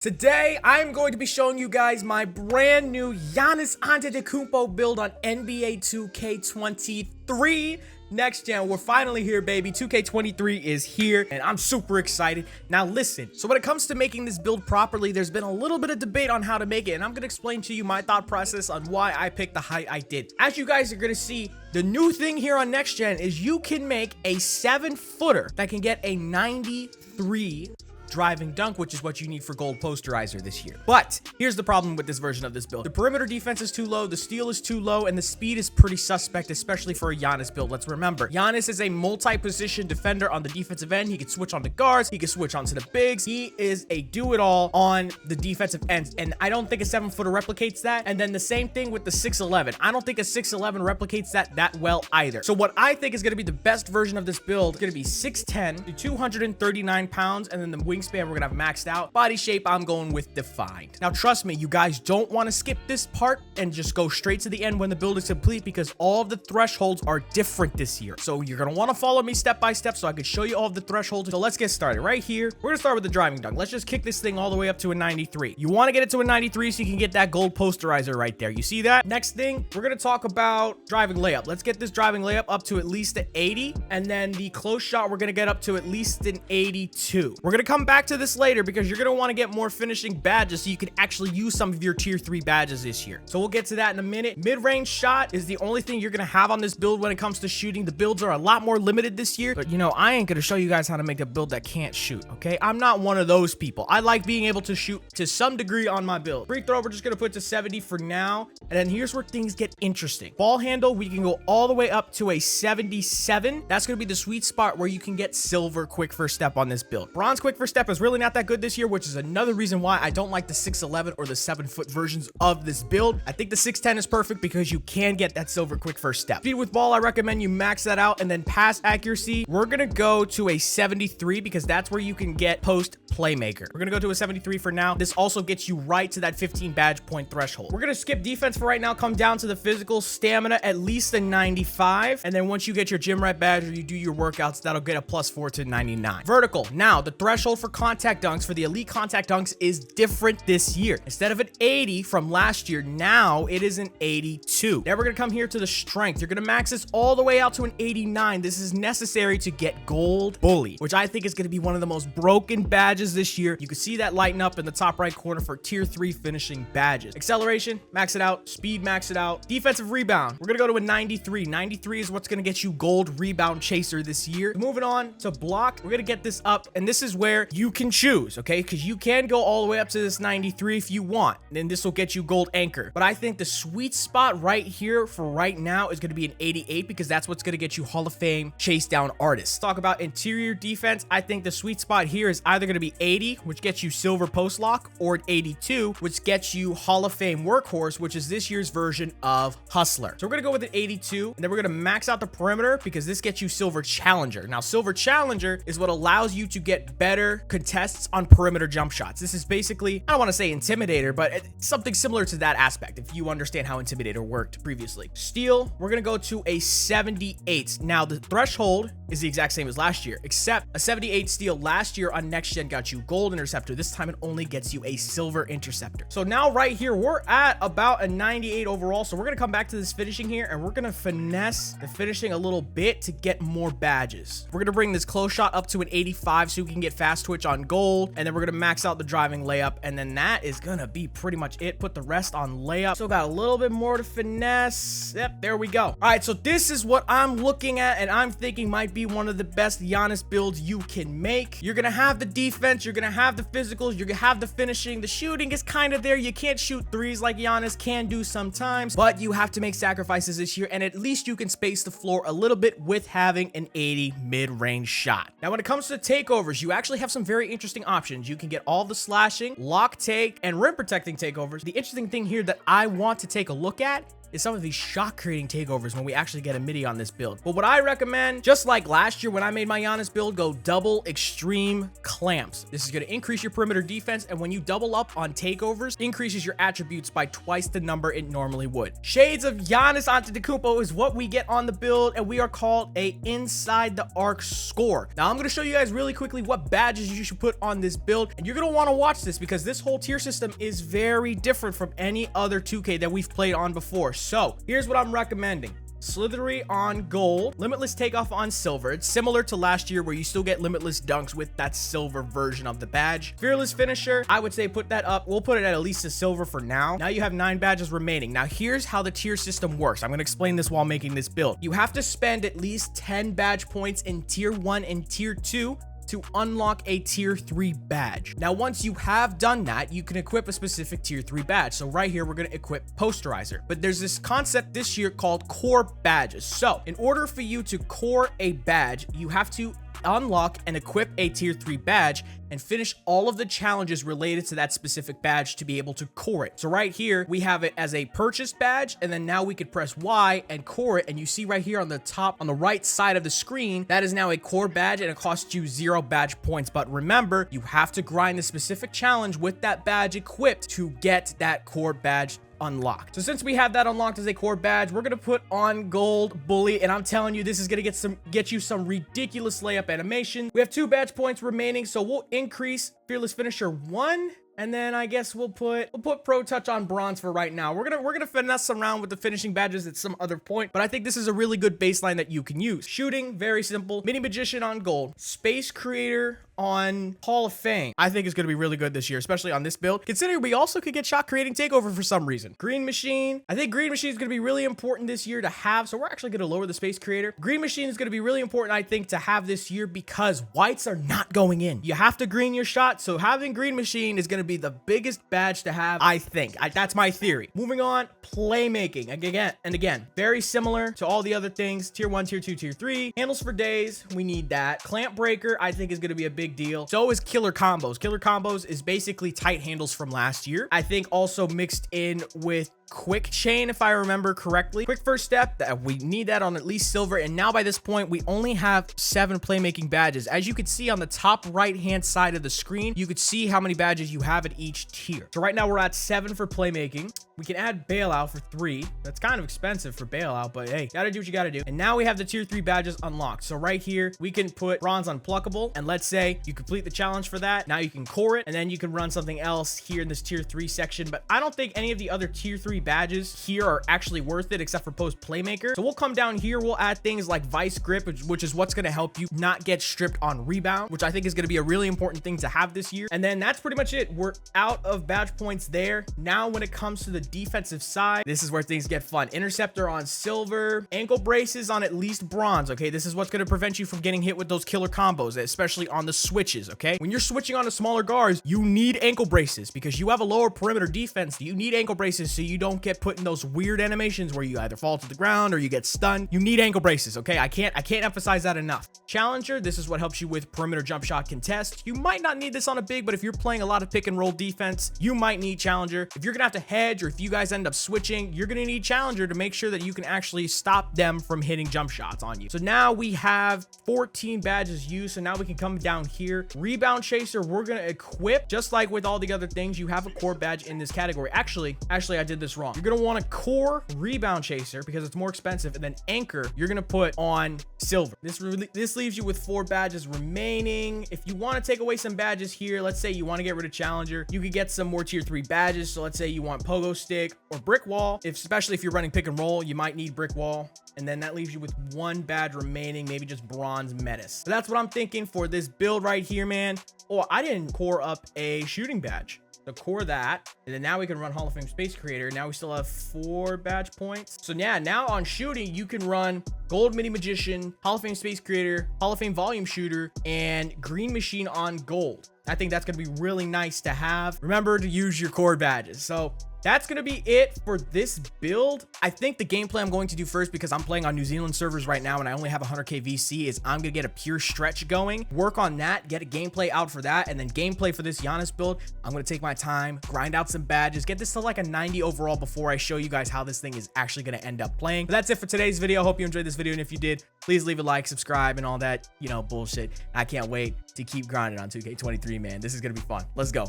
Today, I'm going to be showing you guys my brand new Giannis Antetokounmpo build on NBA 2K23 next gen. We're finally here, baby. 2K23 is here, and I'm super excited. Now, listen. So when it comes to making this build properly, there's been a little bit of debate on how to make it, and I'm going to explain to you my thought process on why I picked the height I did. As you guys are going to see, the new thing here on next gen is you can make a 7-footer that can get a 93 driving dunk, which is what you need for gold posterizer this year. But here's the problem with this version of this build. The perimeter defense is too low, the steal is too low, and the speed is pretty suspect, especially for a Giannis build. Let's remember, Giannis is a multi-position defender on the defensive end. He can switch on the guards, he can switch onto the bigs. He is a do-it-all on the defensive ends, and I don't think a 7-footer replicates that. And then the same thing with the 6'11". I don't think a 6'11 replicates that well either. So what I think is going to be the best version of this build is going to be 6'10 to 239 pounds, and then the wingspan we're gonna have maxed out. Body shape, I'm going with defined. Now trust me, you guys don't want to skip this part and just go straight to the end when the build is complete, because all of the thresholds are different this year. So you're gonna want to follow me step by step so I can show you all of the thresholds. So let's get started. Right here, we're gonna start with the driving dunk. Let's just kick this thing all the way up to a 93. You want to get it to a 93 so you can get that gold posterizer right there. You see that? Next thing, we're gonna talk about driving layup. Let's get this driving layup up to at least an 80, and then the close shot we're gonna get up to at least an 82. We're gonna come back to this later because you're gonna want to get more finishing badges so you can actually use some of your tier 3 badges this year. So we'll get to that in a minute. Mid-range shot is the only thing you're gonna have on this build when it comes to shooting. The builds are a lot more limited this year, but you know, I ain't gonna show you guys how to make a build that can't shoot, okay? I'm not one of those people. I like being able to shoot to some degree on my build. Free throw, we're just gonna put to 70 for now, and then here's where things get interesting. Ball handle, we can go all the way up to a 77. That's gonna be the sweet spot where you can get silver quick first step on this build. Bronze quick first step is really not that good this year, which is another reason why I don't like the 6'11 or the 7-foot versions of this build. I think the 6'10 is perfect because you can get that silver quick first step. Speed with ball, I recommend you max that out. And then pass accuracy, we're gonna go to a 73 because that's where you can get post playmaker. We're gonna go to a 73 for now. This also gets you right to that 15 badge point threshold. We're gonna skip defense for right now, come down to the physical. Stamina, at least a 95. And then once you get your gym rat badge or you do your workouts, that'll get a +4 to 99. Vertical, now the threshold for contact dunks for the elite contact dunks is different this year. Instead of an 80 from last year, now it is an 82. Now we're gonna come here to the strength. You're gonna max this all the way out to an 89. This is necessary to get gold bully, which I think is gonna be one of the most broken badges this year. You can see that lighten up in the top right corner for tier 3 finishing badges. Acceleration, max it out. Speed, max it out. Defensive rebound, we're gonna go to a 93. 93 is what's gonna get you gold rebound chaser this year. Moving on to block, we're gonna get this up, and this is where you can choose, okay? Because you can go all the way up to this 93 if you want, and then this will get you gold anchor. But I think the sweet spot right here for right now is going to be an 88 because that's what's going to get you Hall of Fame chase down artists. Talk about interior defense. I think the sweet spot here is either going to be 80, which gets you silver post lock, or an 82, which gets you Hall of Fame workhorse, which is this year's version of hustler. So we're going to go with an 82, and then we're going to max out the perimeter because this gets you silver challenger. Now silver challenger is what allows you to get better contests on perimeter jump shots. This is basically, I don't want to say intimidator, but it's something similar to that aspect if you understand how intimidator worked previously. Steal, we're going to go to a 78. Now the threshold is the exact same as last year, except a 78 steal last year on next gen got you gold interceptor. This time it only gets you a silver interceptor. So now right here, we're at about a 98 overall. So we're going to come back to this finishing here, and we're going to finesse the finishing a little bit to get more badges. We're going to bring this close shot up to an 85 so we can get fast twitch on gold, and then we're going to max out the driving layup, and then that is gonna be pretty much it. Put the rest on layup. So got a little bit more to finesse. Yep, there we go. All right, so this is what I'm looking at, and I'm thinking might be one of the best Giannis builds you can make. You're gonna have the defense, you're gonna have the physicals, you're gonna have the finishing. The shooting is kind of there. You can't shoot threes like Giannis can do sometimes, but you have to make sacrifices this year, and at least you can space the floor a little bit with having an 80 mid-range shot. Now when it comes to takeovers, you actually have some very interesting options. You can get all the slashing, lock take, and rim protecting takeovers. The interesting thing here that I want to take a look at is some of these shot creating takeovers when we actually get a midi on this build. But what I recommend, just like last year when I made my Giannis build, go double extreme clamps. This is going to increase your perimeter defense, and when you double up on takeovers, increases your attributes by twice the number it normally would. Shades of Giannis Antetokounmpo is what we get on the build, and we are called a inside the arc score. Now I'm going to show you guys really quickly what badges you should put on this build, and you're going to want to watch this because this whole tier system is very different from any other 2K that we've played on before. So here's what I'm recommending. Slithery on gold, limitless takeoff on silver. It's similar to last year where you still get limitless dunks with that silver version of the badge. Fearless finisher, I would say put that up. We'll put it at least a silver for now. Now you have 9 badges remaining. Now here's how the tier system works. I'm going to explain this while making this build. You have to spend at least 10 badge points in tier 1 and tier 2 to unlock a tier 3 badge. Now, once you have done that, you can equip a specific tier 3 badge. So right here, we're going to equip posterizer, but there's this concept this year called core badges. So in order for you to core a badge, you have to unlock and equip a tier 3 badge and finish all of the challenges related to that specific badge to be able to core it. So right here, we have it as a purchased badge, and then now we could press Y and core it, and you see right here on the top, on the right side of the screen, that is now a core badge, and it costs you 0 badge points. But remember, you have to grind the specific challenge with that badge equipped to get that core badge unlocked. So since we have that unlocked as a core badge, we're gonna put on gold bully, and I'm telling you, this is gonna get you some ridiculous layup animation. We have 2 badge points remaining, so we'll increase fearless finisher 1, and then I guess we'll put pro touch on bronze for right now. We're gonna finesse around with the finishing badges at some other point, but I think this is a really good baseline that you can use. Shooting, very simple. Mini magician on gold. Space creator on Hall of Fame, I think is going to be really good this year, especially on this build, considering we also could get shot creating takeover for some reason. Green machine, I think green machine is going to be really important this year to have, so we're actually going to lower the space creator. Green machine is going to be really important, I think, to have this year because whites are not going in. You have to green your shot, so having green machine is going to be the biggest badge to have, I think. That's my theory. Moving on, playmaking. Again, very similar to all the other things. Tier 1, tier 2, tier 3. Handles for days, we need that. Clamp breaker, I think, is going to be a big deal. So is killer combos. Killer combos is basically tight handles from last year. I think also mixed in with quick chain, if I remember correctly. Quick first step, that we need that on at least silver. And now by this point, we only have 7 playmaking badges. As you can see on the top right hand side of the screen, you could see how many badges you have at each tier. So right now we're at 7 for playmaking. We can add bailout for 3. That's kind of expensive for bailout, but hey, gotta do what you gotta do. And now we have the tier 3 badges unlocked. So right here, we can put bronze unpluckable, and let's say you complete the challenge for that. Now you can core it, and then you can run something else here in this tier 3 section. But I don't think any of the other tier 3 badges here are actually worth it except for post playmaker. So we'll come down here, we'll add things like vice grip, which is what's going to help you not get stripped on rebound, which I think is going to be a really important thing to have this year. And then that's pretty much it. We're out of badge points there. Now when it comes to the defensive side, this is where things get fun. Interceptor on silver, ankle braces on at least bronze. Okay, this is what's going to prevent you from getting hit with those killer combos, especially on the switches. Okay, when you're switching on to smaller guards, you need ankle braces because you have a lower perimeter defense. You need ankle braces so you don't get put in those weird animations where you either fall to the ground or you get stunned. You need ankle braces. Okay, I can't emphasize that enough. Challenger, this is what helps you with perimeter jump shot contest. You might not need this on a big, but if you're playing a lot of pick and roll defense, you might need challenger. If you're gonna have to hedge, or if you guys end up switching, you're gonna need challenger to make sure that you can actually stop them from hitting jump shots on you. So now we have 14 badges used. So now we can come down here. Rebound chaser, we're gonna equip just like with all the other things. You have a core badge in this category. Actually, I did this wrong. You're gonna want to core rebound chaser because it's more expensive, and then anchor you're gonna put on silver. This leaves you with 4 badges remaining. If you want to take away some badges here, let's say you want to get rid of challenger, you could get some more tier 3 badges. So let's say you want pogo stick or brick wall. Especially if you're running pick and roll, you might need brick wall. And then that leaves you with 1 badge remaining, maybe just bronze menace. So that's what I'm thinking for this build right here, man. Oh, I didn't core up a shooting badge. So core that, and then now we can run Hall of Fame Space Creator. Now we still have 4 badge points. So yeah, now on shooting, you can run Gold Mini Magician, Hall of Fame Space Creator, Hall of Fame Volume Shooter, and Green Machine on gold. I think that's going to be really nice to have. Remember to use your core badges. So that's going to be it for this build. I think the gameplay I'm going to do first, because I'm playing on New Zealand servers right now and I only have 100k VC, is I'm going to get a pure stretch going, work on that, get a gameplay out for that, and then gameplay for this Giannis build. I'm going to take my time, grind out some badges, get this to like a 90 overall before I show you guys how this thing is actually going to end up playing. But that's it for today's video. Hope you enjoyed this video, and if you did, please leave a like, subscribe, and all that, bullshit. I can't wait to keep grinding on 2K23, man. This is going to be fun. Let's go.